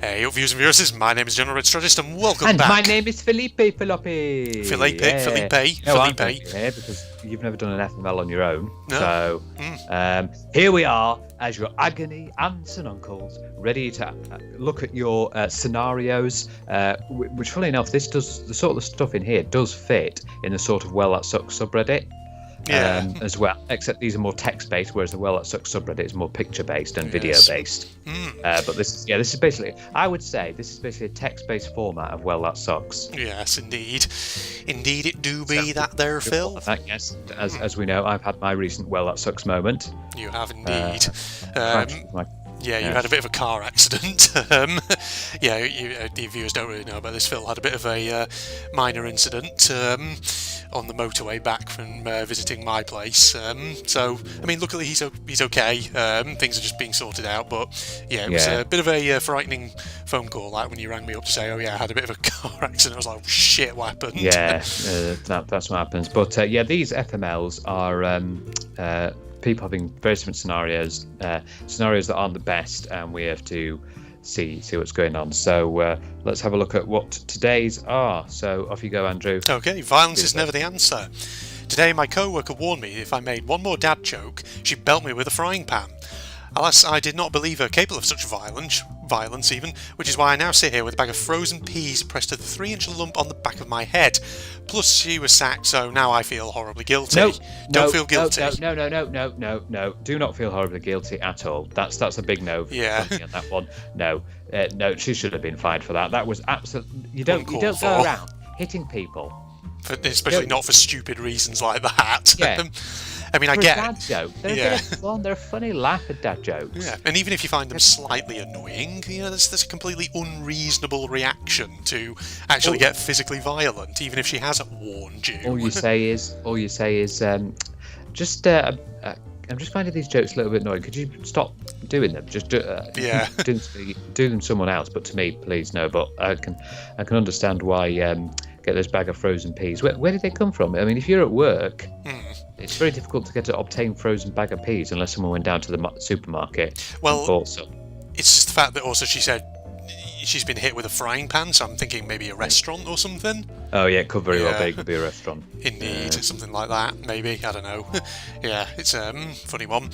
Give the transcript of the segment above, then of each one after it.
Hey, viewers and viewers, my name is General Red Strategist and welcome and back. And my name is Felipe Felipe. Felipe. No, I'm here because you've never done an FML on your own. No. So here we are as your agony aunts and uncles, ready to look at your scenarios, which, funnily enough, the sort of stuff in here does fit in the sort of Well That Sucks subreddit. As well, except these are more text-based, whereas the Well That Sucks subreddit is more picture-based and video-based. But this is basically, I would say, this is basically a text-based format of Well That Sucks. Yes, indeed it do be that there, Phil. Yes, as we know, I've had my recent Well That Sucks moment. You have indeed. You Yes. had a bit of a car accident. The viewers don't really know about this. Phil had a bit of a minor incident on the motorway back from visiting my place. So, I mean, luckily he's okay. Things are just being sorted out. But yeah, it was a bit of a frightening phone call like when you rang me up to say, "Oh yeah, I had a bit of a car accident." I was like, oh, "Shit, what happened?" Yeah, that's what happens. But these FMLs are. People having very different scenarios that aren't the best, and we have to see what's going on. So let's have a look at what today's are. So off you go, Andrew. Okay, violence is never the answer. Today my co-worker warned me if I made one more dad joke, she'd belt me with a frying pan. Alas, I did not believe her capable of such violence even, which is why I now sit here with a bag of frozen peas pressed to the 3-inch lump on the back of my head. Plus, she was sacked, so now I feel horribly guilty. Don't feel guilty. No. Do not feel horribly guilty at all. That's a big no. Yeah. On that one. No, she should have been fined for that. That was absolutely. You don't go around hitting people. Especially not for stupid reasons like that. Yeah. I mean, I get dad joke. They're fun. They're a funny laugh at dad jokes. Yeah, and even if you find them slightly annoying, there's a completely unreasonable reaction to actually get physically violent, even if she hasn't warned you. All you say is, I'm just finding these jokes a little bit annoying. Could you stop doing them? Just do them someone else, but to me, please no. But I can understand why. Get this bag of frozen peas. Where did they come from? I mean, if you're at work, it's very difficult to obtain frozen bag of peas unless someone went down to the supermarket and bought some. It's just the fact that also she said she's been hit with a frying pan, so I'm thinking maybe a restaurant or something. Oh yeah, it could very well be. It could be a restaurant. Indeed, something like that, maybe. I don't know. Yeah, it's a funny one.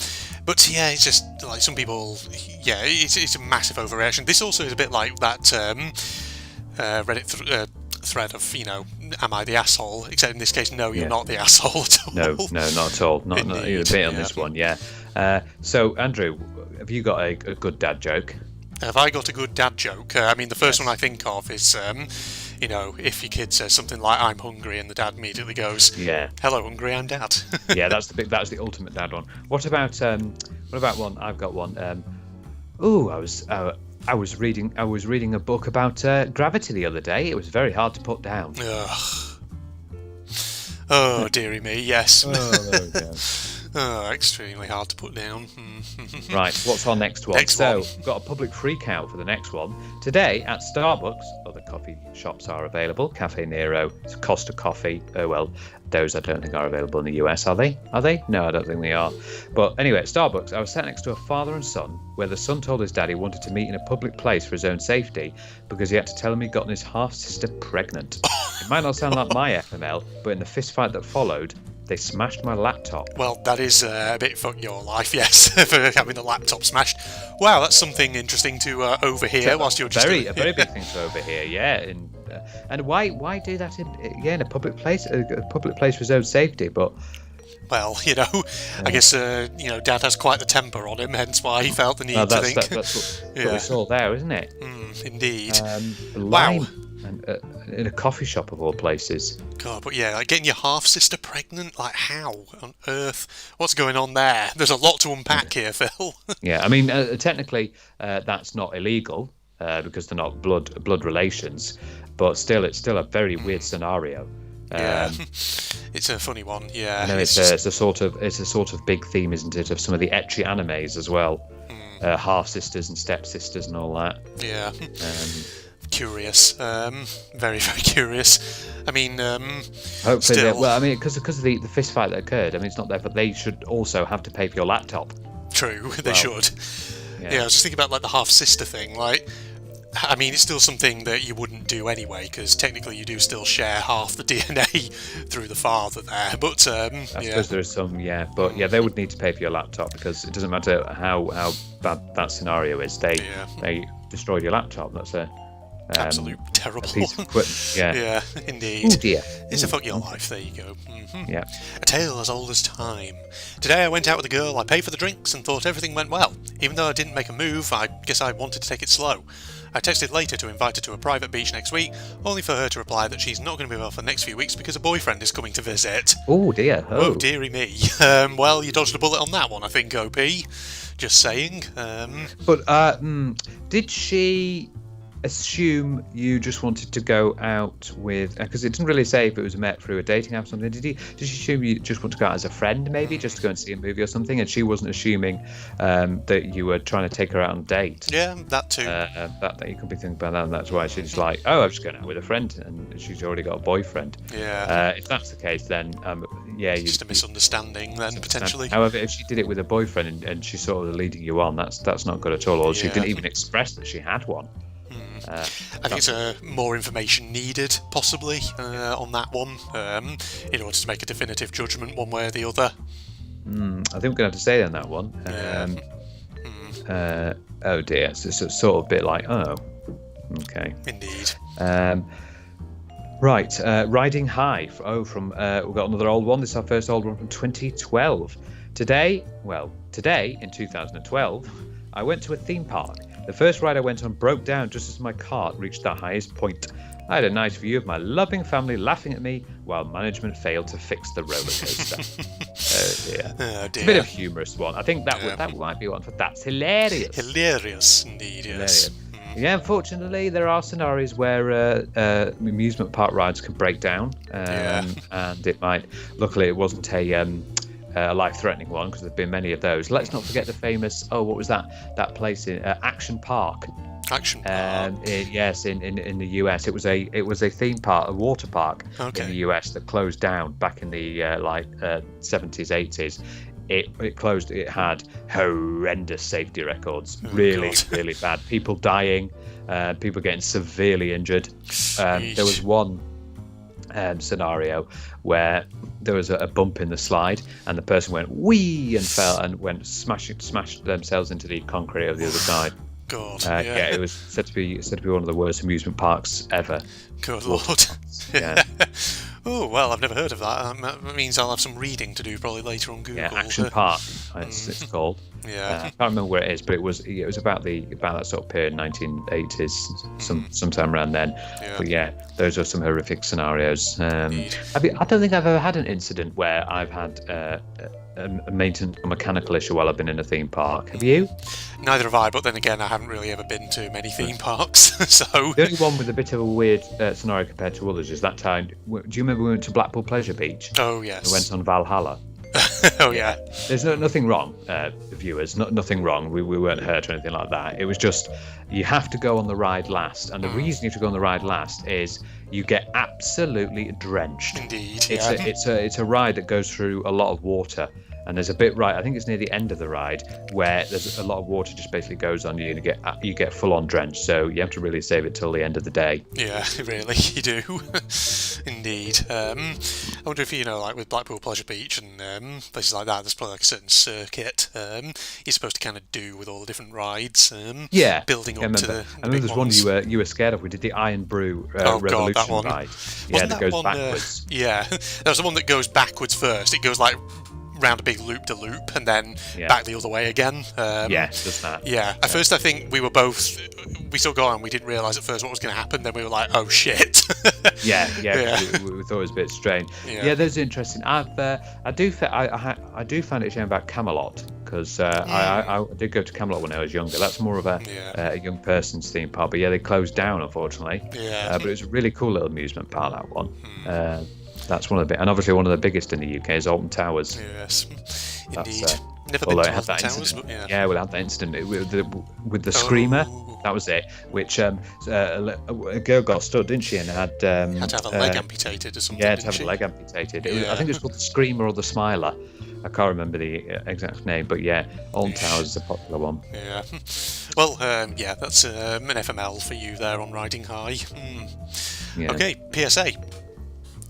But yeah, it's just like some people. Yeah, it's a massive overreaction. This also is a bit like that Reddit thread of, am I the asshole? Except in this case, no, you're not the asshole at all. No, not at all. Not a bit on this one. Yeah. So Andrew, have you got a good dad joke? Have I got a good dad joke? I mean, the first one I think of is, if your kid says something like "I'm hungry" and the dad immediately goes, "Hello, hungry, I'm dad." Yeah, that's the ultimate dad one. What about one? I've got one. I was reading a book about gravity the other day. It was very hard to put down. Ugh. Oh, dearie me, yes. Oh, there we go. Oh, extremely hard to put down. Right, what's our next one? We've got a public freak out for the next one. Today at Starbucks, other coffee shops are available. Cafe Nero, Costa Coffee. Oh well, those I don't think are available in the US, are they? Are they? No, I don't think they are. But anyway, at Starbucks, I was sat next to a father and son, where the son told his dad he wanted to meet in a public place for his own safety because he had to tell him he'd gotten his half-sister pregnant. It might not sound like my FML, but in the fist fight that followed, they smashed my laptop. Well, that is a bit fuck your life, yes, for having the laptop smashed. Wow, that's something interesting to overhear whilst you're just... A very big thing to overhear, yeah. And why do that in a public place? A public place for his own safety, but... Well, I guess, Dad has quite the temper on him, hence why he felt the need to think. That's what we saw there, isn't it? Indeed. Wow. And in a coffee shop of all places. God, but yeah, like getting your half-sister pregnant, like how on earth? What's going on there? There's a lot to unpack here, Phil. Yeah, I mean, technically, that's not illegal because they're not blood relations, but still, it's still a very weird scenario. Yeah, it's a funny one. Yeah, I know it's a sort of big theme, isn't it, of some of the ecchi animes as well, half sisters and stepsisters and all that. Yeah. Curious, very, very curious. I mean, hopefully, because of the fist fight that occurred. I mean, it's not there, but they should also have to pay for your laptop. True, they should. Yeah, I was just thinking about like the half sister thing. Like, I mean, it's still something that you wouldn't do anyway, because technically you do still share half the DNA through the father there. But I suppose there is some, but they would need to pay for your laptop, because it doesn't matter how bad that scenario is. They destroyed your laptop. That's a absolute terrible piece of equipment. Yeah, indeed. Oh dear. It's a fuck your life. There you go. Yeah. A tale as old as time. Today I went out with a girl. I paid for the drinks and thought everything went well. Even though I didn't make a move, I guess I wanted to take it slow. I texted later to invite her to a private beach next week, only for her to reply that she's not going to be well for the next few weeks because a boyfriend is coming to visit. Oh dear. Oh dearie me. Well, you dodged a bullet on that one, I think, OP. Just saying. But did she assume you just wanted to go out with, because it didn't really say if it was met through a dating app or something. Did she assume you just want to go out as a friend, maybe just to go and see a movie or something, and she wasn't assuming that you were trying to take her out on a date? Yeah, that too. That you could be thinking about that, and that's why she's like, oh, I'm just going out with a friend, and she's already got a boyfriend. Yeah. If that's the case, then just a misunderstanding then, potentially. However, if she did it with a boyfriend and she's sort of leading you on, that's not good at all, or she didn't even express that she had one. I think it's more information needed, possibly, on that one, in order to make a definitive judgment one way or the other. I think we're going to have to say on that one. Oh dear, it's sort of a bit like, oh, okay. Indeed. Right, Riding High. We've got another old one. This is our first old one from 2012. Today in 2012, I went to a theme park. The first ride I went on broke down just as my cart reached the highest point. I had a nice view of my loving family laughing at me while management failed to fix the roller coaster. Oh dear. It's a bit of a humorous one. I think that might be one for That's Hilarious. Hilarious, indeed, yes. Yeah, unfortunately, there are scenarios where amusement park rides can break down, and it might. Luckily, it wasn't a life-threatening one, because there've been many of those. Let's not forget the famous. Oh, what was that place in Action Park? Action Park. Yes, in the US, it was a theme park, a water park in the US that closed down back in the 70s, 80s. It closed. It had horrendous safety records, really bad. People dying, people getting severely injured. There was one scenario where there was a bump in the slide and the person went wee and fell and smashed themselves into the concrete of the other side. God, it was said to be one of the worst amusement parks ever. Good Lord. Yeah. Oh, well, I've never heard of that. That means I'll have some reading to do probably later on Google. Yeah, Action Park, it's called. Yeah. I can't remember where it is, but it was about that sort of period, 1980s, sometime around then. Yeah. But yeah, those are some horrific scenarios. I don't think I've ever had an incident where I've had a maintenance or mechanical issue while I've been in a theme park. Have you? Neither have I, but then again, I haven't really ever been to many theme parks, so... The only one with a bit of a weird scenario compared to others is that time... Do you remember we went to Blackpool Pleasure Beach? Oh, yes. We went on Valhalla. Oh, yeah. There's nothing wrong, viewers, nothing wrong. We weren't hurt or anything like that. It was just, you have to go on the ride last, and the reason you have to go on the ride last is you get absolutely drenched. Indeed, It's a ride that goes through a lot of water, and there's a bit I think it's near the end of the ride, where there's a lot of water just basically goes on you and you get full on drenched, so you have to really save it till the end of the day. Yeah, really, you do. Indeed. I wonder if, like with Blackpool Pleasure Beach and places like that, there's probably like a certain circuit you're supposed to kind of do with all the different rides. Building up to the I remember there's one you were scared of. We did the Iron Brew Revolution that one. ride. Wasn't that goes backwards. That was the one that goes backwards first. It goes like round a big loop-de-loop and then back the other way again. Just that. Yeah. At first, I think we still got on. We didn't realise at first what was going to happen. Then we were like, "Oh shit!" Yeah. We thought it was a bit strange. Yeah, that's interesting. I do find it a shame about Camelot, because I did go to Camelot when I was younger. That's more of a young person's theme park, but they closed down, unfortunately. But it was a really cool little amusement park, that one. That's one of the and obviously one of the biggest in the UK is Alton Towers. Yes, indeed. Never been Although to it had Alton that Towers, incident. but yeah. Yeah, well, it had that incident with the screamer. Oh. That was it. Which a girl got stuck, didn't she? And had Had to have a leg amputated or something, yeah, to didn't have she? a leg amputated. Yeah. I think it was called the Screamer or the Smiler. I can't remember the exact name, but yeah, Alton Towers is a popular one. Yeah. Well, yeah, that's an FML for you there on Riding High. Yeah. Okay, PSA.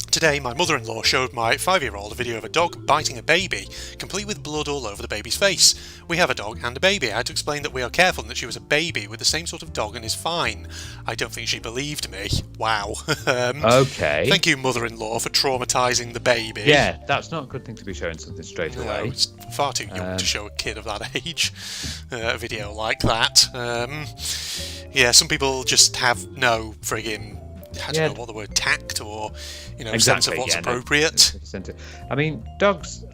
Today, my mother-in-law showed my 5-year-old a video of a dog biting a baby, complete with blood all over the baby's face. We have a dog and a baby. I had to explain that we are careful and that she was a baby with the same sort of dog and is fine. I don't think she believed me. Wow. Okay. Thank you, mother-in-law, for traumatising the baby. Yeah, that's not a good thing to be showing something straight No, away. it's far too young to show a kid of that age a video like that. Yeah, some people just have no friggin', I don't know what the word, tact or, sense of what's appropriate. I mean, dogs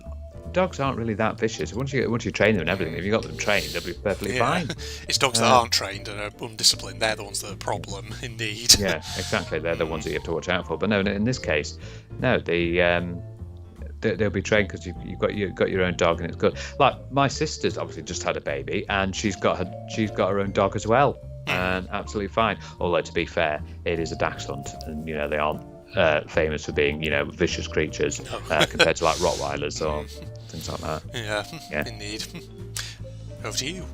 aren't really that vicious. Once you train them and everything, if you got them trained, they'll be perfectly fine. It's dogs that aren't trained and are undisciplined. They're the ones that are a problem, indeed. Yeah, exactly. They're the ones that you have to watch out for. But no, in this case, no, they'll be trained because you've got your own dog and it's good. Like my sister's obviously just had a baby and she's got her own dog as well, and absolutely fine. Although to be fair, it is a dachshund, and they aren't famous for being vicious creatures compared to like Rottweilers or things like that. Yeah. Indeed. Over to you.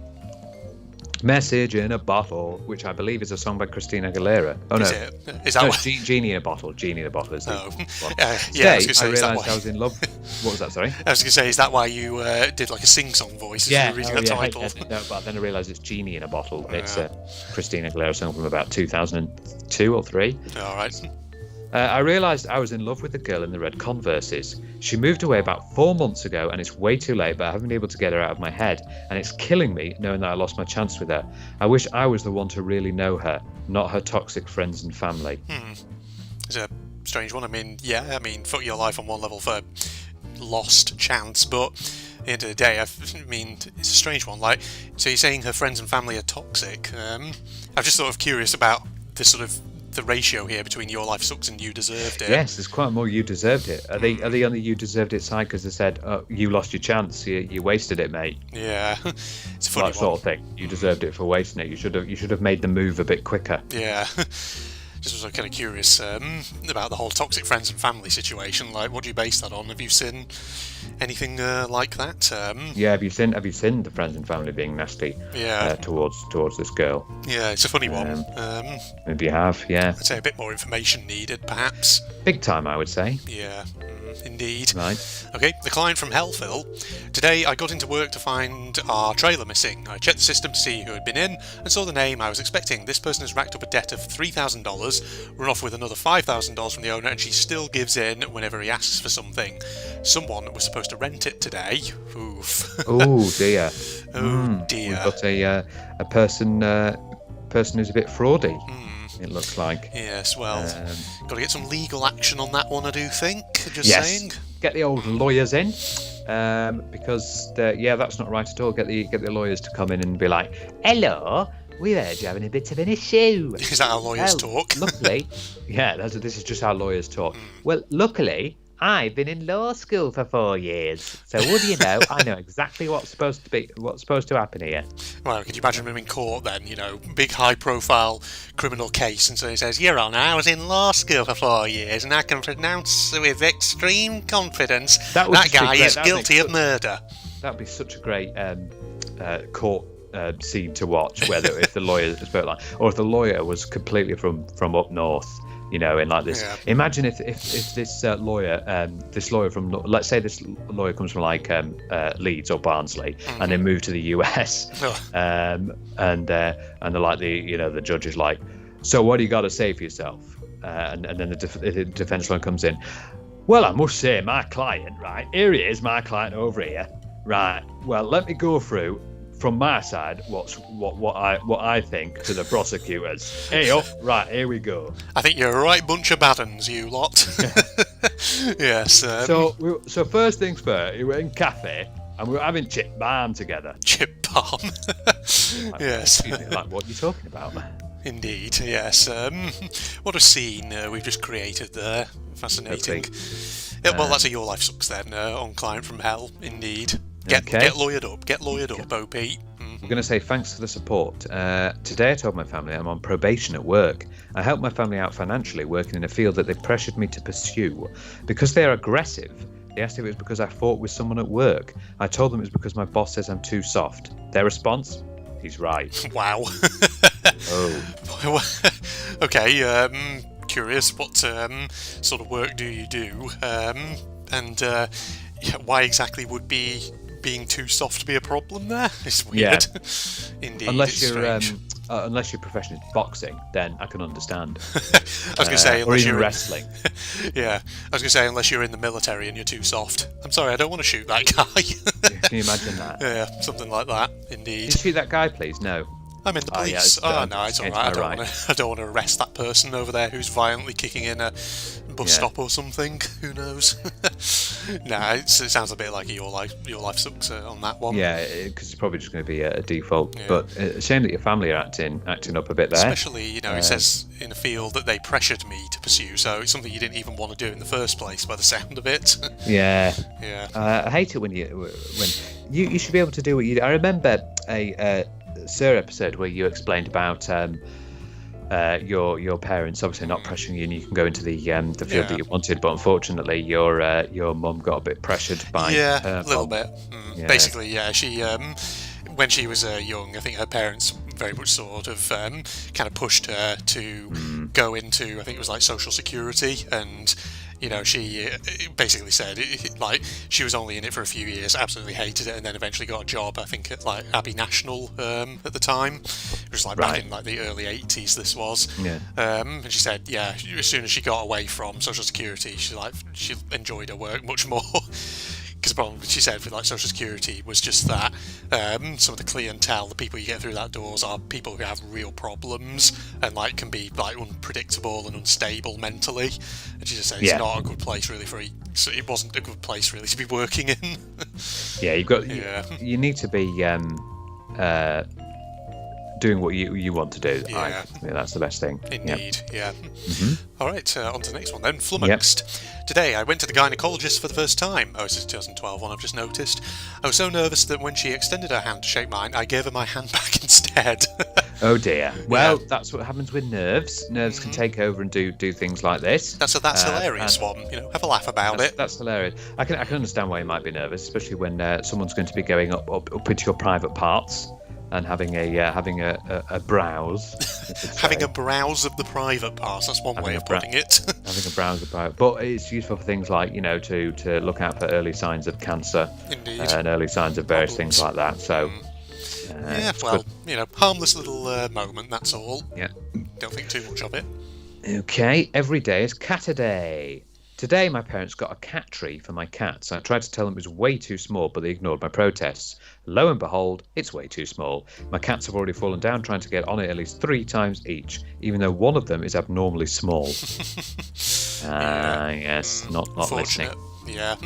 Message in a Bottle, which I believe is a song by Christina Aguilera. Oh no, is that what? Genie in a Bottle. Genie in a Bottle is the one. Yeah, I was going to say, I realised I was in love. What was that? Sorry. I was going to say, is that why you did like a sing-song voice as you were reading the title? No, but then I realised it's Genie in a Bottle. It's a Christina Aguilera song from about 2002 or 3. All right. I realised I was in love with the girl in the red Converses. She moved away about 4 months ago and it's way too late, but I haven't been able to get her out of my head, and it's killing me knowing that I lost my chance with her. I wish I was the one to really know her, not her toxic friends and family. It's a strange one. Fuck your life on one level for lost chance, but at the end of the day, it's a strange one. Like, so you're saying her friends and family are toxic. I'm just sort of curious about the ratio here between your life sucks and you deserved it. Yes, there's quite more you deserved it. Are they on the you deserved it side because they said, oh, you lost your chance, you wasted it, mate? Yeah, it's a funny one. That sort of thing. You deserved it for wasting it. You should have made the move a bit quicker. Yeah. Just was kind of curious about the whole toxic friends and family situation. Like, what do you base that on? Have you seen anything like that? Yeah, have you seen the friends and family being nasty? Towards this girl. Yeah, it's a funny one. Maybe you have. Yeah. I'd say a bit more information needed, perhaps. Big time, I would say. Yeah. Indeed. Right. Okay, the client from Hellville. Today I got into work to find our trailer missing. I checked the system to see who had been in and saw the name I was expecting. This person has racked up a debt of $3,000, run off with another $5,000 from the owner, and she still gives in whenever he asks for something. Someone was supposed to rent it today. Oof. Oh dear. Oh dear. We've got a person who's a bit fraudy. It looks like. Yes, well, got to get some legal action on that one, I do think. Just saying. Get the old lawyers in, because that's not right at all. Get the lawyers to come in and be like, "Hello, we heard you're having a bit of an issue." Is that how lawyers talk? Luckily, this is just how lawyers talk. Well, luckily, I've been in law school for 4 years, so what do you know? I know exactly what's supposed to happen here. Well, could you imagine him in court then? Big high-profile criminal case, and so he says, "Your Honour, I was in law school for 4 years, and I can pronounce with extreme confidence that guy is guilty of murder." That'd be such a great court scene to watch, whether if the lawyer spoke like, or if the lawyer was completely from up north. In like this. Yeah. Imagine if this lawyer from, let's say this lawyer comes from like Leeds or Barnsley, and they move to the US, and they're like the judge is like, so what do you got to say for yourself? And then the defense lawyer comes in. Well, I must say, my client, right here he is, my client over here, right. Well, let me go through. From my side, what I think to the prosecutors. Hey up, right, here we go. I think you're a right bunch of bad uns, you lot. Yes. So first things first, we were in cafe and we were having chip balm together. Chip balm. Yes. Like, what are you talking about? Indeed, yes. What a scene we've just created there. Fascinating. Yeah, well, that's a Your Life Sucks then, on Client from Hell, indeed. Get Okay. lawyered up. Get lawyered up, OP. I'm going to say thanks for the support. Today I told my family I'm on probation at work. I helped my family out financially, working in a field that they pressured me to pursue. Because they are aggressive, they asked if it was because I fought with someone at work. I told them it was because my boss says I'm too soft. Their response? He's right. Wow. Oh. Okay, curious, what sort of work do you do? And why exactly would being too soft be a problem there? It's weird. Yeah. Indeed. Unless your profession is boxing, then I can understand. I was going to say, or even wrestling. Yeah, I was going to say, unless you're in the military and you're too soft. I'm sorry, I don't want to shoot that guy. Can you imagine that? Yeah, something like that. Indeed. Can you shoot that guy, please? No. I'm in the Oh, yeah, police. it's done. No, it's all It's right. my I don't want to arrest that person over there who's violently kicking in a bus stop or something. Who knows? Nah, it sounds a bit like your life sucks on that one. Yeah, because it's probably just going to be a default. Yeah. But a shame that your family are acting up a bit there. Especially, it says in a field that they pressured me to pursue, so it's something you didn't even want to do in the first place, by the sound of it. Yeah. Yeah. I hate it when you should be able to do what you do. I remember a Sir episode where you explained about your parents obviously not pressuring you, and you can go into the field that you wanted, but unfortunately your mum got a bit pressured by a little bit. Yeah. Basically, yeah, she when she was young, I think her parents very much sort of kind of pushed her to go into, I think it was like social security, and she basically said like she was only in it for a few years, absolutely hated it, and then eventually got a job, I think at like Abbey National at the time. It was like back in like the early 80s this was. Yeah. And she said, yeah, as soon as she got away from social security, she enjoyed her work much more. Because the problem, she said, with like social security was just that some of the clientele, the people you get through that doors, are people who have real problems and like can be like unpredictable and unstable mentally. And she just said it's not a good place really so it wasn't a good place really to be working in. Yeah, you need to be doing what you want to do. Yeah. I think that's the best thing. Indeed, yeah. Mm-hmm. All right, on to the next one then. Flummoxed. Today I went to the gynaecologist for the first time. Oh, this is 2012 one, I've just noticed. I was so nervous that when she extended her hand to shake mine, I gave her my hand back instead. Oh dear. Well, that's what happens with nerves. Nerves can take over and do things like this. That's hilarious one. Have a laugh about it. That's hilarious. I can understand why you might be nervous, especially when someone's going to be going up into your private parts and having a browse. Having a browse of the private parts. That's one way of putting it. Having a browse of private, but it's useful for things like to look out for early signs of cancer. Indeed. And early signs of various things like that. So. Harmless little moment, that's all. Yeah. Don't think too much of it. Okay, every day is cat-a-day. Today, my parents got a cat tree for my cats. I tried to tell them it was way too small, but they ignored my protests. Lo and behold, it's way too small. My cats have already fallen down trying to get on it at least 3 times each, even though one of them is abnormally small. Yes, not listening. Yeah.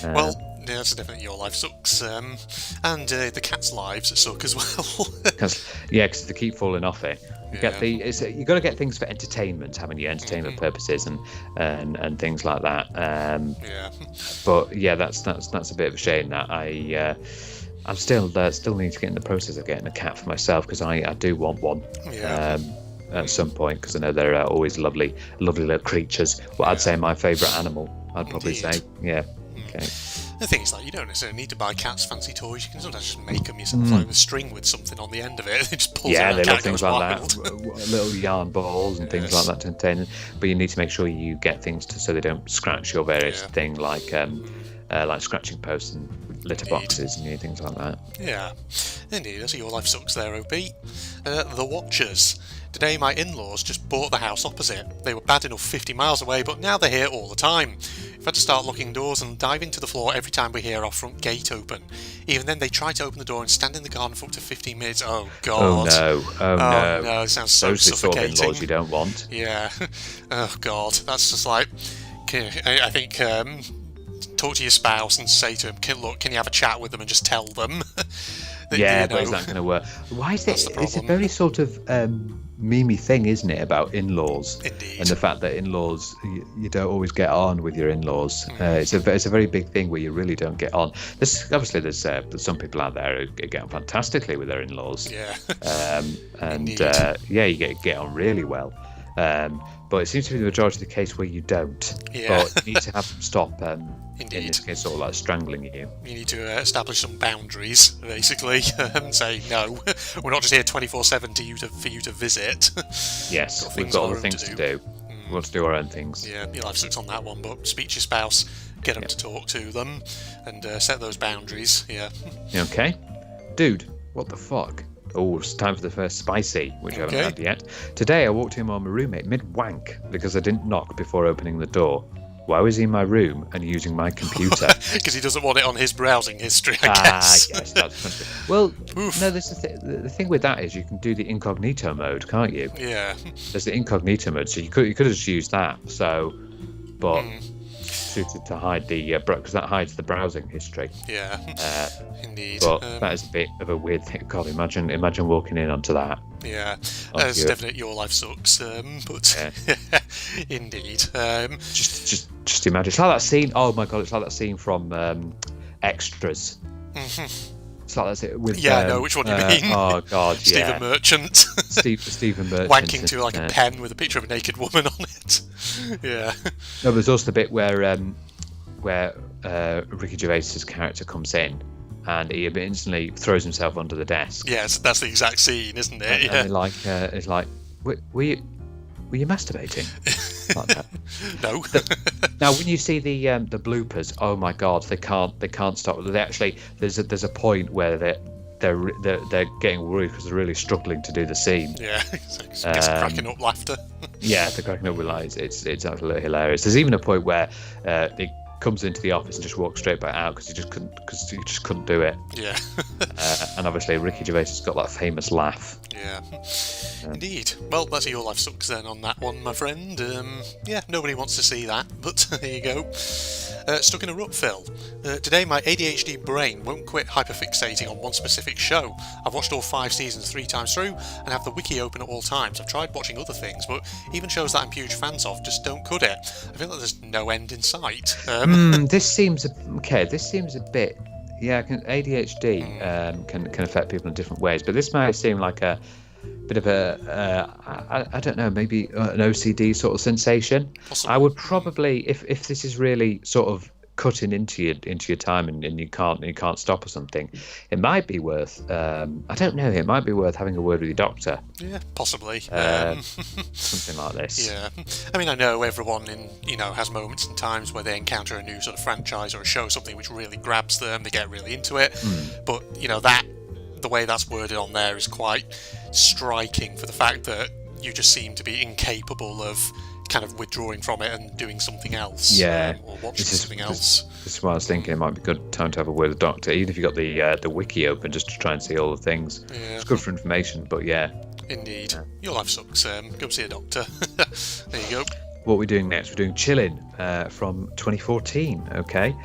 Well, yeah, that's definitely your life sucks, and the cats' lives suck as well. Because they keep falling off it. You've got to get things for entertainment, haven't you? Entertainment purposes and things like that. But yeah, that's a bit of a shame. That I'm still need to get in the process of getting a cat for myself, because I do want one. Yeah. At some point, because I know they're always lovely little creatures. Well, I'd say my favourite animal. I'd probably say, yeah. Okay. The thing is, like, you don't necessarily need to buy cats fancy toys. You can sometimes just make them yourself, like with string with something on the end of it. It just pulls it out. Yeah, Cat things goes like wild. that, little yarn balls and things like that to entertain. But you need to make sure you get things so they don't scratch your various thing, like scratching posts and litter boxes and things like that. Yeah, indeed. That's your life sucks there, OP. The Watchers. Today my in-laws just bought the house opposite. They were bad enough 50 miles away, but now they're here all the time. We've had to start locking doors and dive into the floor every time we hear our front gate open. Even then, they try to open the door and stand in the garden for up to 15 minutes. Oh, God. Oh, no. It sounds so suffocating. Those are the sort of in-laws you don't want. Yeah. Oh, God. That's just like... I think... talk to your spouse and say to him, look, can you have a chat with them and just tell them? Yeah, but is that going to work? Why is it? It's a very sort of memey thing, isn't it, about in-laws? Indeed. And the fact that in-laws, you don't always get on with your in-laws. It's a very big thing where you really don't get on. There's some people out there who get on fantastically with their in-laws. Yeah. You get on really well. But it seems to be the majority of the case where you don't. Yeah. But you need to have them stop. Indeed. In this case, sort of like strangling you. You need to establish some boundaries, basically, and say no. We're not just here 24/7 for you to visit. Yes, we've got other things to do. We want to do our own things. Yeah, your life sucks on that one, but speak to your spouse, get them to talk to them, and set those boundaries. Yeah. Okay, dude. What the fuck? Oh, it's time for the first spicy, which I haven't had yet. Today I walked in on my roommate mid-wank because I didn't knock before opening the door. Why was he in my room and using my computer? Because he doesn't want it on his browsing history, I guess. Yes, that's well, no, this is the thing with that is you can do the incognito mode, can't you? Yeah. There's the incognito mode, so you could have just used that. But suited to hide the because that hides the browsing history. Yeah. Indeed. But that is a bit of a weird thing. God, imagine walking in onto that. Yeah, it's definitely your life sucks. But indeed. Just imagine. It's like that scene. Oh my god, it's like that scene from Extras. It's like that with. Yeah, I know which one you mean. Oh god, Stephen Merchant. Stephen Merchant wanking to like a pen with a picture of a naked woman on it. Yeah. No, there's also the bit where Ricky Gervais's character comes in. And he instantly throws himself under the desk. Yes, that's the exact scene, isn't it? And it's like, were you masturbating? Like that. No. Now, when you see the bloopers, oh my god, they can't stop. They actually, there's a point where they're getting worried because they're really struggling to do the scene. Yeah, it's cracking up laughter. Yeah, they're cracking up with lies. It's absolutely hilarious. There's even a point where they comes into the office and just walks straight back out because he just couldn't do it. Yeah. And obviously Ricky Gervais has got that famous laugh. Yeah. Indeed. Well, that's your life sucks then on that one, my friend. Yeah, nobody wants to see that, but there you go. Stuck in a rut, Phil. Today my ADHD brain won't quit hyperfixating on one specific show. I've watched all 5 seasons 3 times through and have the wiki open at all times. I've tried watching other things, but even shows that I'm huge fans of just don't cut it. I feel like there's no end in sight. This seems a bit. Yeah, ADHD can affect people in different ways, but this might seem like a bit of I don't know, maybe an OCD sort of sensation. Possibly. I would probably, if this is really sort of cutting into your time and you can't stop or something, it might be worth I don't know, it might be worth having a word with your doctor. Yeah, possibly. Something like this. Yeah, I mean, I know everyone has moments and times where they encounter a new sort of franchise or a show, something which really grabs them, they get really into it. But the way that's worded on there is quite striking for the fact that you just seem to be incapable of kind of withdrawing from it and doing something else. Or watching something else. This is why I was thinking it might be good time to have a word with the doctor, even if you got the wiki open, just to try and see all the things. Yeah. It's good for information, but yeah. Indeed. Your life sucks. Go see a doctor. There you go. What are we doing next? We're doing Chillin' from 2014, okay?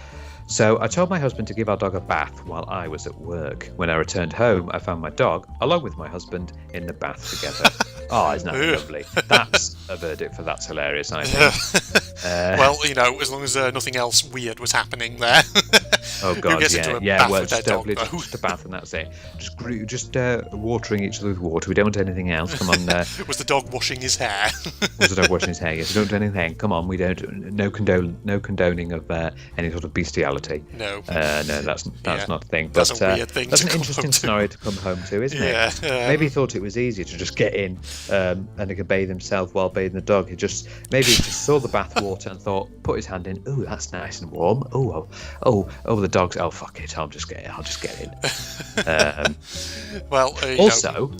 So I told my husband to give our dog a bath while I was at work. When I returned home, I found my dog, along with my husband, in the bath together. Oh, isn't that lovely? That's a verdict for that's hilarious, I think. Well, as long as nothing else weird was happening there. Oh God, just a bath and that's it. Just watering each other with water. We don't want anything else. Come on. Was the dog washing his hair? Was the dog washing his hair? Yes. We don't do anything. Come on. We don't. No condoning of any sort of bestiality. No. No, that's not a thing. But, that's a weird thing. That's an interesting scenario to come home to, isn't it? Maybe he thought it was easier to just get in and he could bathe himself while bathing the dog. He just saw the bath water and thought, put his hand in. Oh, that's nice and warm. Oh, the dog's. Oh, fuck it. I'll just get in. Well, also.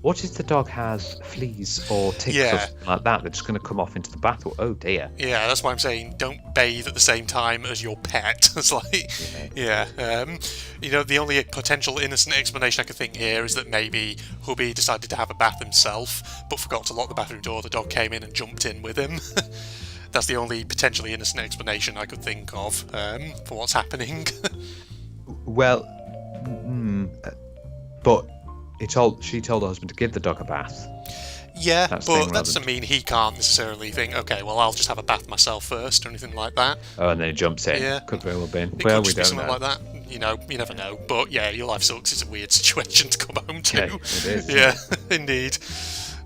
What if the dog has fleas or ticks or something like that? They're just going to come off into the bath. Oh dear. Yeah, that's why I'm saying don't bathe at the same time as your pet. It's like, the only potential innocent explanation I could think here is that maybe hubby decided to have a bath himself, but forgot to lock the bathroom door. The dog came in and jumped in with him. That's the only potentially innocent explanation I could think of for what's happening. Well, But she told her husband to give the dog a bath. Yeah, but that doesn't mean he can't necessarily think, okay, well, I'll just have a bath myself first or anything like that. Oh, and then he jumps in. Yeah. Could very well be. It Well, could we just be don't something know. like that. You know, you never know. But yeah, your life sucks. It's a weird situation to come home to. Yeah, it is. Yeah, indeed.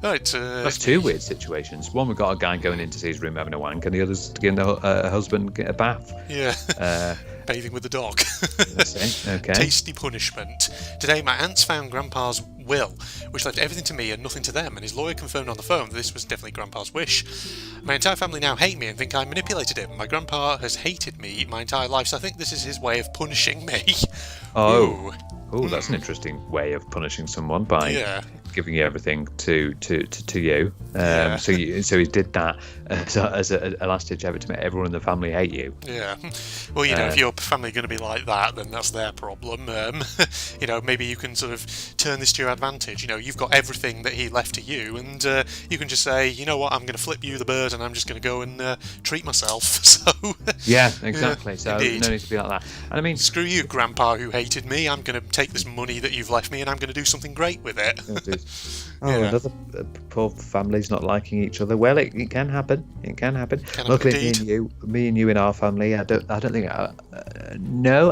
Right. That's two weird situations. One, we've got a guy going into his room having a wank, and the other's giving a husband get a bath. Yeah. Bathing with the dog. That's it. Okay. Tasty punishment. Today, my aunts found Grandpa's will, which left everything to me and nothing to them, and his lawyer confirmed on the phone that this was definitely Grandpa's wish. My entire family now hate me and think I manipulated him. My grandpa has hated me my entire life, so I think this is his way of punishing me. Oh, that's an interesting way of punishing someone by giving you everything to you. So he did that as a last ditch effort to make everyone in the family hate you. Yeah. Well, you know, if your family are going to be like that, then that's their problem. You know, maybe you can sort of turn this to your advantage. You know, you've got everything that he left to you, and you can just say, you know what, I'm going to flip you the bird, and I'm just going to go and treat myself. So. Yeah, exactly. Yeah, so indeed. No need to be like that. And I mean, screw you, Grandpa, who hated me. I'm going to take this money that you've left me, and I'm going to do something great with it. Another poor family's not liking each other. Well, it can happen. It can happen. Luckily, me and you in our family, I don't think I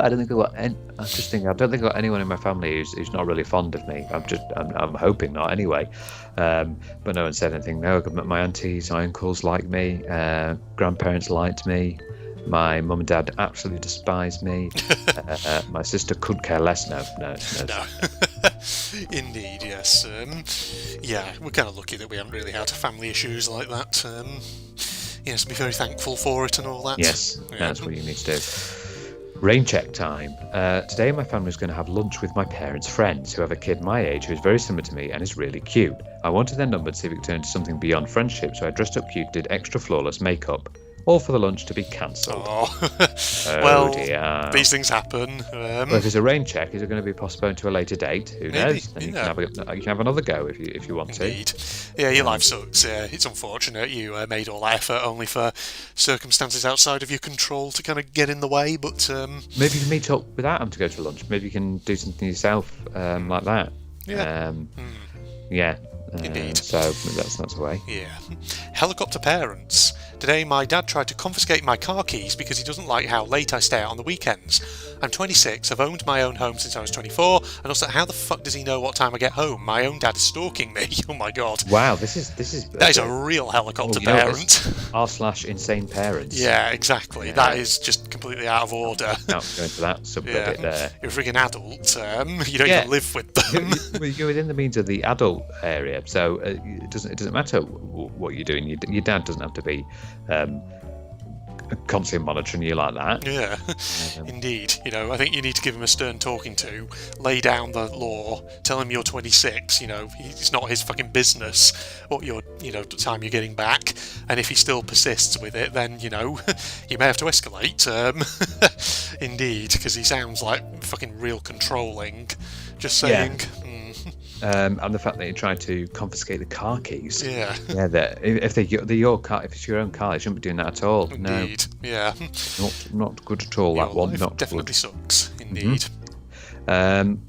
don't think I've got anyone in my family who's not really fond of me. I'm hoping not anyway. But no one said anything. No, my aunties, my uncles like me. Grandparents liked me. My mum and dad absolutely despise me. My sister could care less. No. Indeed, yes. Yeah, we're kind of lucky that we haven't really had family issues like that. Yes, be very thankful for it and all that. Yes, that's what you need to do. Rain check time. Today my family is going to have lunch with my parents' friends who have a kid my age who is very similar to me and is really cute. I wanted their number to see if it could turn into something beyond friendship, so I dressed up cute, did extra flawless makeup. All for the lunch to be cancelled. Well, dear. These things happen. Well, if it's a rain check, is it going to be postponed to a later date? Who knows? Then you can have another go if you want Indeed. To. Yeah, your life sucks. It's unfortunate you made all that effort only for circumstances outside of your control to kind of get in the way. But maybe you can meet up without them to go to lunch. Maybe you can do something yourself like that. Yeah. Yeah. Indeed. So that's a way. Yeah. Helicopter parents. Today my dad tried to confiscate my car keys because he doesn't like how late I stay out on the weekends. I'm 26, I've owned my own home since I was 24, and also how the fuck does he know what time I get home? My own dad is stalking me. Oh my god. Wow, that is a real helicopter parent. r/insane parents. Yeah, exactly. Yeah. That is just completely out of order. Not going to that subreddit there. You're a freaking adult. You don't even live with them. You're within the means of the adult area, so it doesn't matter what you're doing. Your dad doesn't have to be constantly monitoring you like that. Yeah, indeed. You know, I think you need to give him a stern talking to, lay down the law, tell him you're 26. You know, it's not his fucking business what time you're getting back. And if he still persists with it, then you may have to escalate. Indeed, because he sounds like fucking real controlling. Just saying. Yeah. And the fact that you tried to confiscate the car keys. Yeah. Yeah. If they're your car, if it's your own car, you shouldn't be doing that at all. Indeed. No. Yeah. Not good at all. That one. Not definitely good. Sucks. Indeed.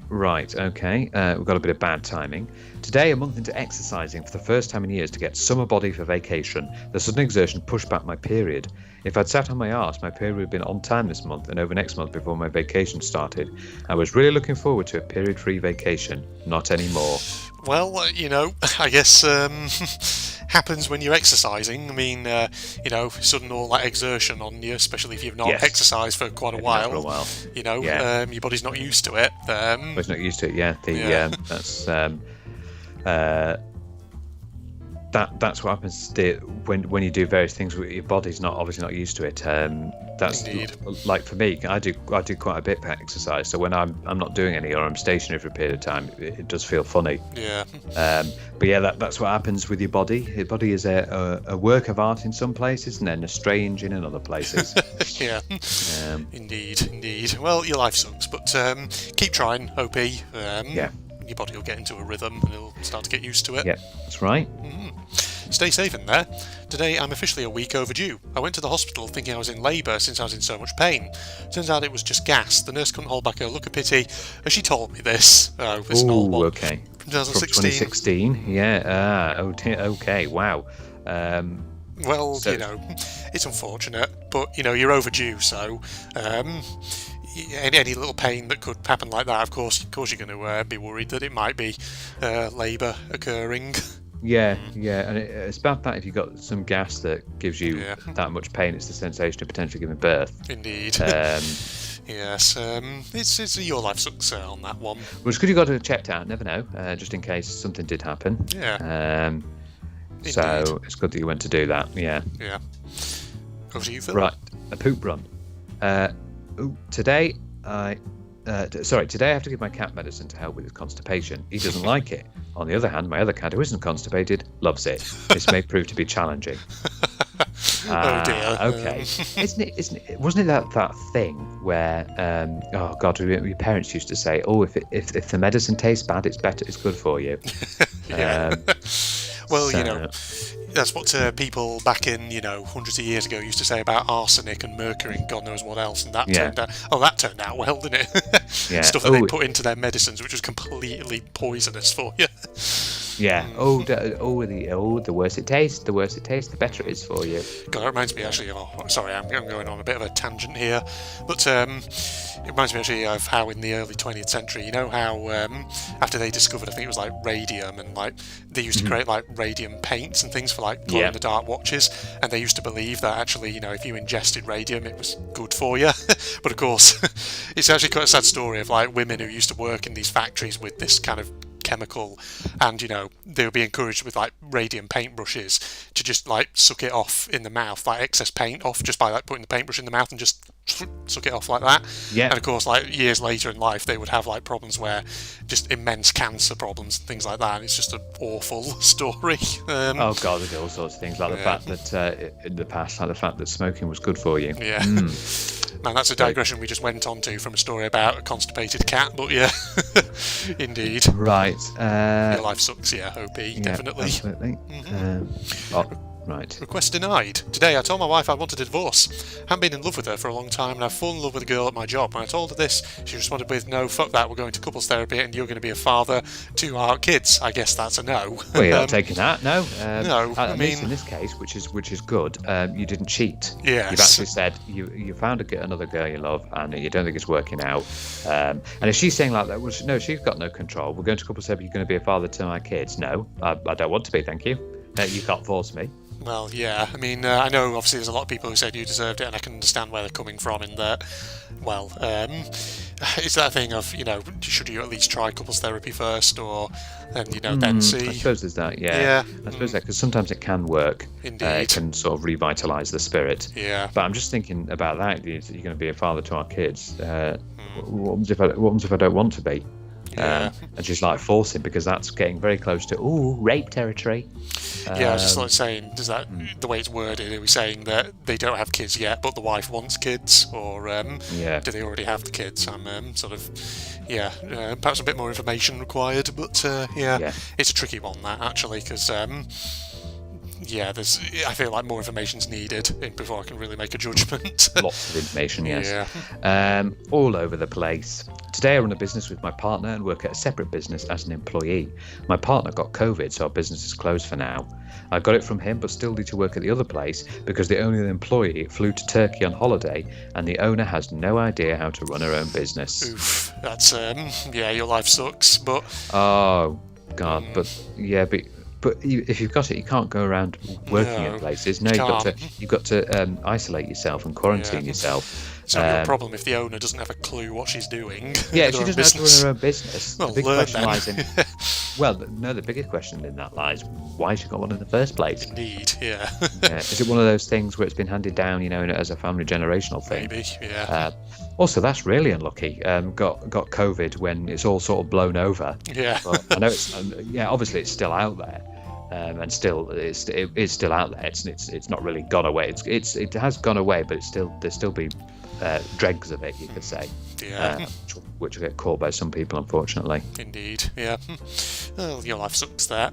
Right. Okay. We've got a bit of bad timing. Today, a month into exercising for the first time in years to get summer body for vacation, the sudden exertion pushed back my period. If I'd sat on my arse, my period would have been on time this month and over next month before my vacation started. I was really looking forward to a period-free vacation. Not anymore. Well, I guess happens when you're exercising. I mean, sudden all that exertion on you, especially if you've not exercised for quite a while. For a while. Your body's not used to it. It's not used to it. Yeah. That's what happens when you do various things. Your body's obviously not used to it. That's Indeed. Like for me, I do quite a bit of exercise. So when I'm not doing any or I'm stationary for a period of time, it does feel funny. Yeah. But yeah, that's what happens with your body. Your body is a work of art in some places and then a strange in other places. Yeah. Indeed. Well, your life sucks, but keep trying, OP. Yeah. Your body will get into a rhythm and it'll start to get used to it. Yeah, that's right. Mm-hmm. Stay safe in there. Today I'm officially a week overdue. I went to the hospital thinking I was in labour since I was in so much pain. Turns out it was just gas. The nurse couldn't hold back a look of pity as she told me this. Oh, this is an old one. Okay. From 2016. From 2016, yeah. Oh, dear. Okay, wow. Well, it's unfortunate, but, you're overdue, so any little pain that could happen like that, of course you're going to be worried that it might be labour occurring. Yeah, and it's about that if you've got some gas that gives you that much pain, it's the sensation of potentially giving birth. Indeed. Yes, it's your life sucks on that one. Well, it's good you got it checked out, never know, just in case something did happen. Yeah. So it's good that you went to do that, yeah. Yeah. Over to you, Phil. Right, a poop run. Today I have to give my cat medicine to help with his constipation. He doesn't like it. On the other hand, my other cat, who isn't constipated, loves it. This may prove to be challenging. Oh dear. Okay. Wasn't it that thing where oh god, your parents used to say, oh, if the medicine tastes bad, it's good for you. Well, that's what people back in, hundreds of years ago used to say about arsenic and mercury and God knows what else, and that turned out well, didn't it? Yeah. Stuff that they put into their medicines, which was completely poisonous for you. Yeah. The worse it tastes, the better it is for you. God, that reminds me actually. Sorry, I'm going on a bit of a tangent here, but it reminds me actually of how in the early 20th century, how after they discovered, I think it was like radium, and like they used to create like radium paints and things for like glow in the dark watches, and they used to believe that actually, if you ingested radium, it was good for you. But of course, it's actually quite a sad story of like women who used to work in these factories with this kind of chemical, and they would be encouraged with like radium paintbrushes to just like suck it off in the mouth, like excess paint off, just by like putting the paintbrush in the mouth and just suck it off like that. Yeah. And of course, like years later in life, they would have like problems where just immense cancer problems and things like that. And it's just an awful story. Oh god, there's all sorts of things like the fact that in the past, like the fact that smoking was good for you. Yeah. Man, that's a digression we just went on to from a story about a constipated cat, but yeah, indeed. Right. Your life sucks, OP, definitely. Absolutely. Right. Request denied. Today I told my wife I wanted a divorce. Haven't been in love with her for a long time, and I've fallen in love with a girl at my job. When I told her this, she responded with, "No, fuck that, we're going to couples therapy and you're going to be a father to our kids." I guess that's a no. Well, you're not taking that, no. No, at least in this case, which is good, you didn't cheat. Yes. You've actually said you found another girl you love and you don't think it's working out. And if she's saying like that, well, no, she's got no control. We're going to couples therapy, you're going to be a father to my kids. No, I don't want to be, thank you. You can't force me. Well, yeah, I mean, I know obviously there's a lot of people who said you deserved it, and I can understand where they're coming from in that, well, it's that thing of, should you at least try couples therapy first, or then see? I suppose there's that, yeah. I suppose that, because sometimes it can work. Indeed. It can sort of revitalise the spirit. Yeah. But I'm just thinking about that, you're going to be a father to our kids. What happens if I don't want to be? Yeah. And just like forcing, because that's getting very close to rape territory. Yeah, I was just like saying, does that the way it's worded? Are we saying that they don't have kids yet, but the wife wants kids, or do they already have the kids? I'm perhaps a bit more information required, but it's a tricky one that actually, because I feel like more information's needed before I can really make a judgment. Lots of information, yes. Yeah. All over the place. Today I run a business with my partner and work at a separate business as an employee. My partner got COVID, so our business is closed for now. I got it from him, but still need to work at the other place because the owner of the employee flew to Turkey on holiday and the owner has no idea how to run her own business. Oof, that's, your life sucks, but... Oh, God, but if you've got it, you can't go around working in places. No, you've got to isolate yourself and quarantine yourself. It's not your problem if the owner doesn't have a clue what she's doing. Yeah, if she doesn't have to run her own business. Well, the big learn question then. lies in. The bigger question in that lies: why she got one in the first place? Indeed, yeah. Is it one of those things where it's been handed down, as a family generational thing? Maybe, yeah. Also, that's really unlucky. Got COVID when it's all sort of blown over. Yeah. But I know it's obviously it's still out there. And still, it's still out there. It's not really gone away. It has gone away, but there's still be dregs of it, you could say. Yeah. Which will get caught by some people, unfortunately. Indeed. Yeah. Well, your life sucks there.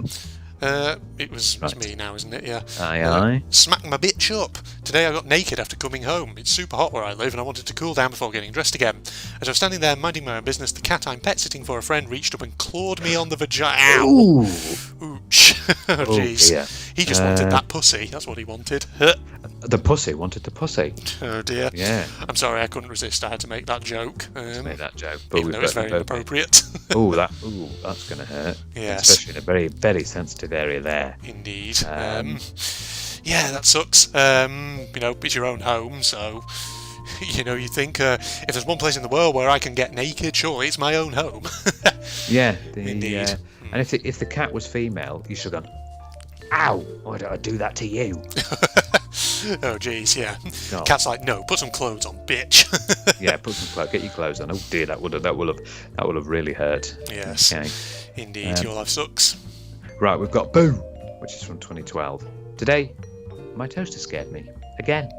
It's me now, isn't it? Yeah. Aye. Smack my bitch up. Today I got naked after coming home. It's super hot where I live and I wanted to cool down before getting dressed again. As I was standing there minding my own business, the cat I'm pet sitting for a friend reached up and clawed me on the vagina. Ow! Ooh. Ouch. Oh, jeez. Dear. He just wanted that pussy. That's what he wanted. The pussy wanted the pussy. Oh dear. Yeah. I'm sorry, I couldn't resist. I had to make that joke. Make that joke. But Even though it's very inappropriate. That's going to hurt. Yes. Especially in a very, very sensitive area there. Indeed. Yeah, that sucks. It's your own home, so you think if there's one place in the world where I can get naked, surely it's my own home. Yeah. Indeed. And if the cat was female, you should have gone, ow, why did I do that to you? Oh jeez, yeah. No. Cat's like, no, put some clothes on, bitch. Yeah, put some clothes. Get your clothes on. Oh dear, that would have really hurt. Yes. Okay. Indeed, your life sucks. Right, we've got Boo, which is from 2012. Today, my toaster scared me again.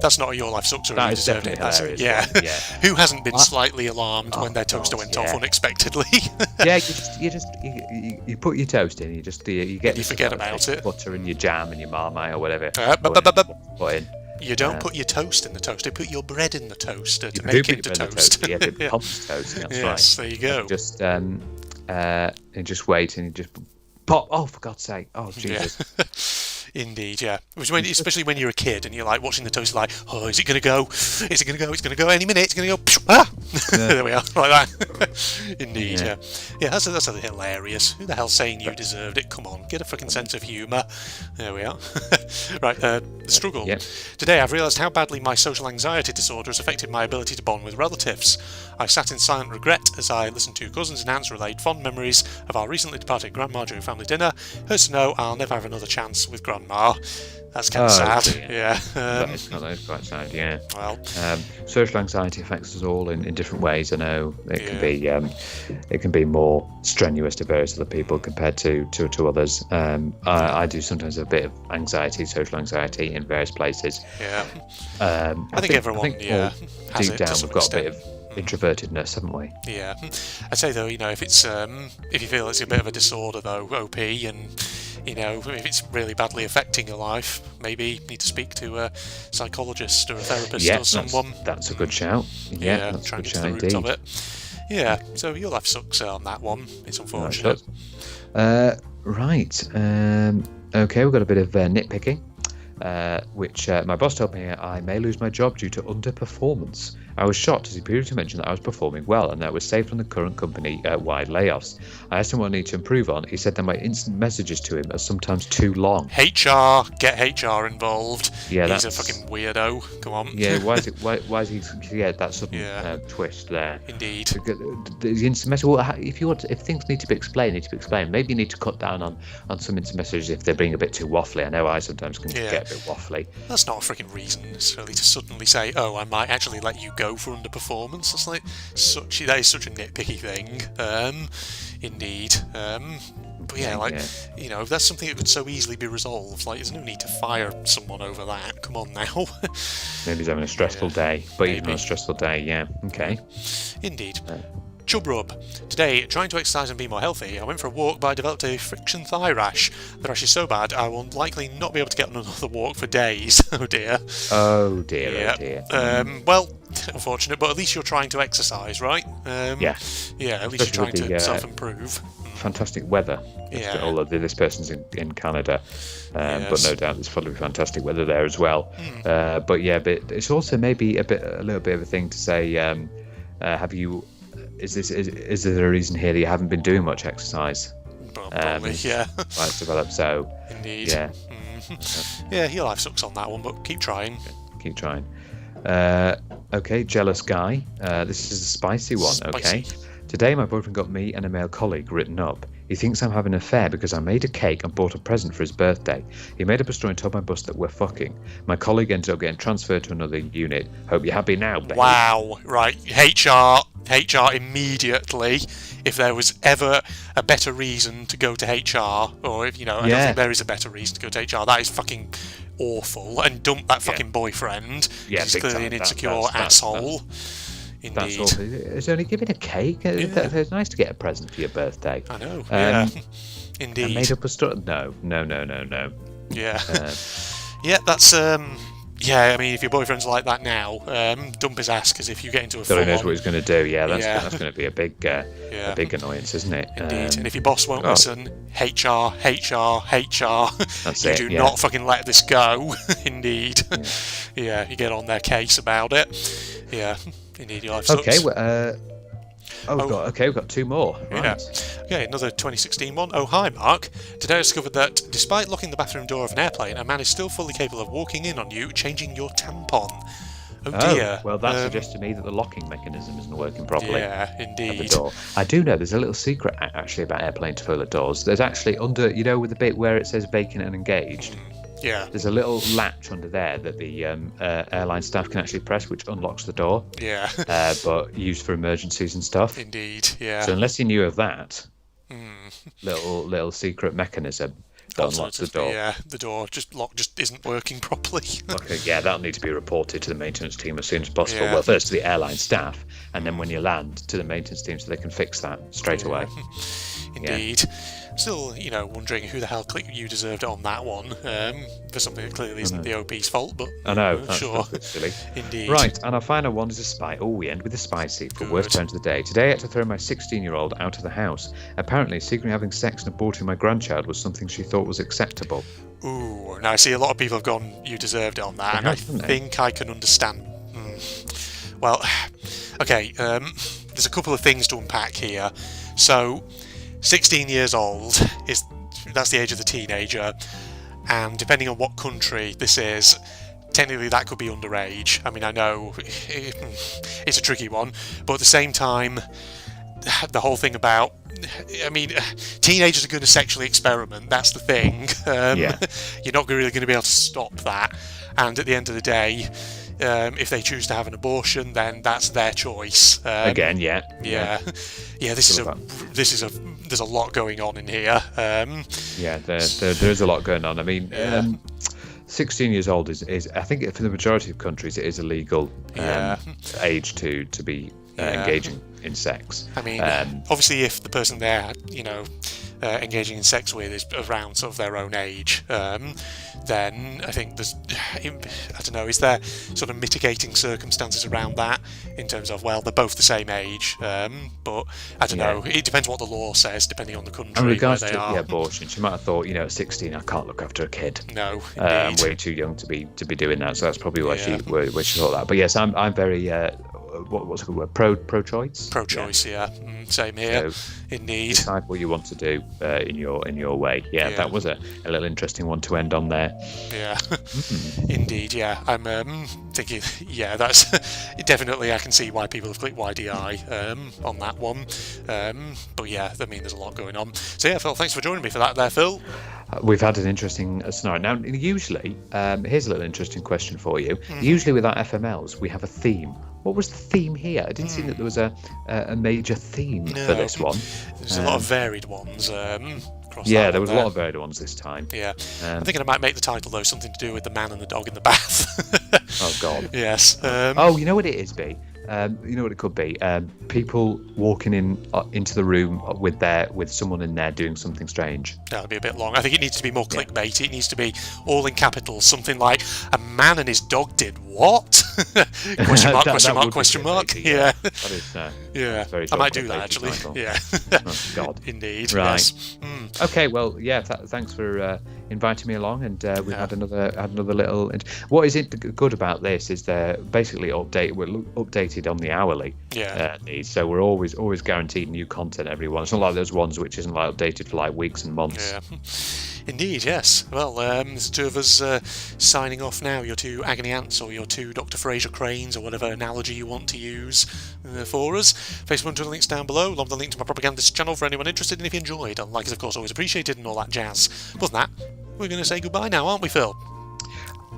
That's not a your life sucks or That you is deserved it. definitely hilarious. Yeah. Yeah. Who hasn't been slightly alarmed when their toaster went off yeah. unexpectedly? Yeah, you put your toast in. You get you forget about it. Butter and your jam and your Marmite or whatever. Put in. You don't put your toast in the toaster. Put your bread in the toaster to You make do it into put it in the toast. toaster, yeah, the pumped toast. That's Yes, right. there you go. And just wait and you just pop. Oh, for God's sake! Oh, Jesus! Yeah. Indeed, yeah. Especially when you're a kid and you're like watching the toaster, like, oh, is it going to go? Is it going to go? It's going to go any minute. It's going to go. Ah! Yeah. There we are, like that. Indeed, yeah. Yeah, that's hilarious. Who the hell's saying you deserved it? Come on, get a fucking sense of humour. There we are. Right, the struggle. Yep. Today I've realised how badly my social anxiety disorder has affected my ability to bond with relatives. I sat in silent regret as I listened to cousins and aunts relate fond memories of our recently departed grandma during family dinner. Hurts to know I'll never have another chance with grandma. That's kind of sad. Dear. Yeah. That is quite sad. Yeah. Well, social anxiety affects us all in different ways. I know it can be more strenuous to various other people compared to others. I do sometimes have a bit of anxiety, social anxiety, in various places. Yeah. I think everyone has deep it down to some we've got extent. a bit of introvertedness, haven't we? Yeah. I'd say though, if it's if you feel it's a bit of a disorder though, OP, and if it's really badly affecting your life, maybe you need to speak to a psychologist or a therapist or someone. That's a good shout. Yeah, that's try a and good get to shout the roots indeed. of it. Yeah, so your life sucks on that one. It's No, it unfortunate. does. Right. Okay, we've got a bit of nitpicking, which my boss told me I may lose my job due to underperformance. I was shocked as he previously mentioned that I was performing well and that I was saved from the current company-wide layoffs. I asked him what I need to improve on. He said that my instant messages to him are sometimes too long. HR, get HR involved. Yeah, he's a fucking weirdo. Come on. Yeah, why is he? Yeah, that sudden twist there. Indeed. The instant message. Well, if things need to be explained, maybe you need to cut down on some instant messages if they're being a bit too waffly. I know I sometimes can get a bit waffly. That's not a freaking reason necessarily to suddenly say, oh, I might actually let you go for underperformance. That's that is such a nitpicky thing. Indeed. But yeah, if that's something that could so easily be resolved, there's no need to fire someone over that. Come on now. Maybe he's having a stressful day. But even on a stressful day, yeah. Okay. Indeed. Chub rub. Today, trying to exercise and be more healthy, I went for a walk but I developed a friction thigh rash. The rash is so bad I will likely not be able to get on another walk for days. Oh dear. Oh dear, yeah. Oh dear. Well, unfortunate, but at least you're trying to exercise, right? Yeah. Yeah, at least you're trying to self-improve. Fantastic weather. Yeah. Although this person's in Canada, but no doubt there's probably fantastic weather there as well. But it's also maybe a little bit of a thing to say. Have you? Is there a reason here that you haven't been doing much exercise? Probably, yeah. It's developed so. Indeed. Yeah. Yeah, your life sucks on that one, but keep trying. Keep trying. Okay, jealous guy. This is a spicy one. Spicy. Okay. Today, my boyfriend got me and a male colleague written up. He thinks I'm having an affair because I made a cake and bought a present for his birthday. He made up a story and told my boss that we're fucking. My colleague ended up getting transferred to another unit. Hope you're happy now, babe. Wow. Right. HR immediately. If there was ever a better reason to go to HR, or if I don't think there is a better reason to go to HR. That is fucking awful. And dump that fucking boyfriend. Yeah, he's clearly an insecure asshole. That's Indeed. all. It's only giving a cake. It's nice to get a present for your birthday. I know. Yeah. Indeed. I made up a story. No. Yeah. Yeah, that's yeah, I mean, if your boyfriend's like that now, dump his ass, because if you get into a full God knows what he's going to do. Yeah, that's going to be a big annoyance, isn't it? Indeed. And if your boss won't listen, HR. That's you it, do yeah. not fucking let this go. Indeed. Yeah, you get on their case about it. Yeah, indeed, your life sucks. Okay, we've got 2 more. Right. Yeah. Okay, another 2016 one. Oh, hi, Mark. Today I discovered that despite locking the bathroom door of an airplane, a man is still fully capable of walking in on you, changing your tampon. Oh dear. Well, that suggests to me that the locking mechanism isn't working properly. Yeah, indeed. At the door. I do know there's a little secret actually about airplane toilet doors. There's actually under, with the bit where it says vacant and engaged. Yeah. There's a little latch under there that the airline staff can actually press, which unlocks the door. Yeah. But used for emergencies and stuff. Indeed. Yeah. So unless you knew of that little secret mechanism that unlocks the door. Yeah, the door just isn't working properly. Okay, yeah, that'll need to be reported to the maintenance team as soon as possible. Yeah. Well, first to the airline staff, and then when you land, to the maintenance team so they can fix that straight away. Indeed. I'm still, wondering who the hell clicked you deserved on that one, for something that clearly isn't the OP's fault, but I know, sure. That's silly. Indeed. Right, and our final one is a spy. Oh, we end with a spicy for worst turn of the day. Today I had to throw my 16-year-old out of the house. Apparently, secretly having sex and aborting my grandchild was something she thought was acceptable. Ooh, now I see a lot of people have gone, you deserved it on that, and I think I can understand. Well, okay, there's a couple of things to unpack here. So, 16 years old, that's the age of the teenager, and depending on what country this is, technically that could be underage. I mean, I know it's a tricky one, but at the same time, the whole thing about, teenagers are going to sexually experiment, that's the thing. You're not really going to be able to stop that, and at the end of the day, if they choose to have an abortion, then that's their choice. There's a lot going on in here. There is a lot going on. I mean, 16 years old is I think for the majority of countries it is a legal age to be engaging in sex. I mean, obviously, if the person they're engaging in sex with is around sort of their own age, then I think there's, I don't know, is there sort of mitigating circumstances around that in terms of, well, they're both the same age, but I don't know, it depends what the law says depending on the country. In regards where to they are. the abortion, she might have thought, at 16 I can't look after a kid. No, I'm way too young to be doing that, so that's probably why she thought that. But yes, I'm very what's it called? Pro-choice. Pro-choice, same here. So indeed. Decide what you want to do in your way. Yeah, that was a little interesting one to end on there. Yeah, indeed. Yeah, I'm thinking. Yeah, that's definitely. I can see why people have clicked YDI on that one. But yeah, I mean, there's a lot going on. So yeah, Phil, thanks for joining me for that, there, Phil. We've had an interesting scenario. Now, usually, here's a little interesting question for you. Usually with our FMLs, we have a theme. What was the theme here? I didn't see that there was a major theme for this one. There's a lot of varied ones. There was a lot of varied ones this time. Yeah, I'm thinking I might make the title though something to do with the man and the dog in the bath. Oh God. Yes. You know what it is, B? You know what it could be? People walking into the room with someone in there doing something strange. That'll be a bit long. I think it needs to be more clickbait. It needs to be all in capitals. Something like, a man and his dog did what? Question mark, question mark. Yeah. That is, yeah. I might do that actually. Title. Yeah. Oh God. Indeed. Right. Yes. Okay. Well, yeah. Thanks for inviting me along, and we've had another little. What is it good about this is they're basically updated on the hourly. Yeah. So we're always guaranteed new content every one. It's not like those ones which isn't like updated for like weeks and months. Yeah. Indeed, yes. Well, there's the two of us signing off now. Your two agony ants, or your two Dr. Fraser cranes, or whatever analogy you want to use for us. Facebook and Twitter links down below, along with the link to my propagandist channel for anyone interested. And if you enjoyed, and like is of course always appreciated, and all that jazz. Other than that, we're going to say goodbye now, aren't we, Phil?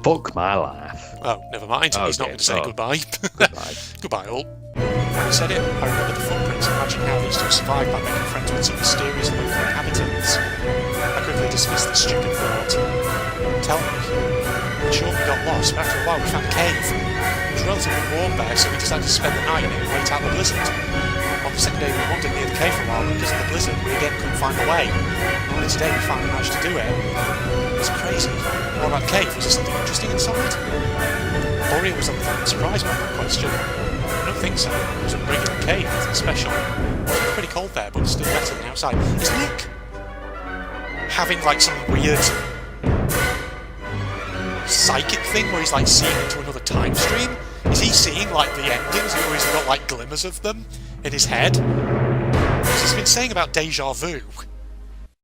Fuck my life. Oh, never mind. Okay. He's not going to say goodbye. Goodbye. Goodbye, all. Having said it, I remember the footprints and imagine how these two survived by making friends with some mysterious local inhabitants. I quickly dismissed the stupid thought. Tell me, sure we got lost, but after a while we found a cave. It was relatively warm there, so we decided to spend the night in it and wait out the blizzard. On the second day we wandered near the cave for a while, but because of the blizzard we again couldn't find the way. On this day we finally managed to do it. It's crazy. What about the cave? Was there something interesting inside? Boria was a little surprised by that question. I don't think so. It was a regular cave, nothing special. It was pretty cold there, but still better than outside. Is Nick having like some weird psychic thing where he's like seeing into another time stream? Is he seeing like the endings, or has he got like glimmers of them in his head? Because he's been saying about deja vu.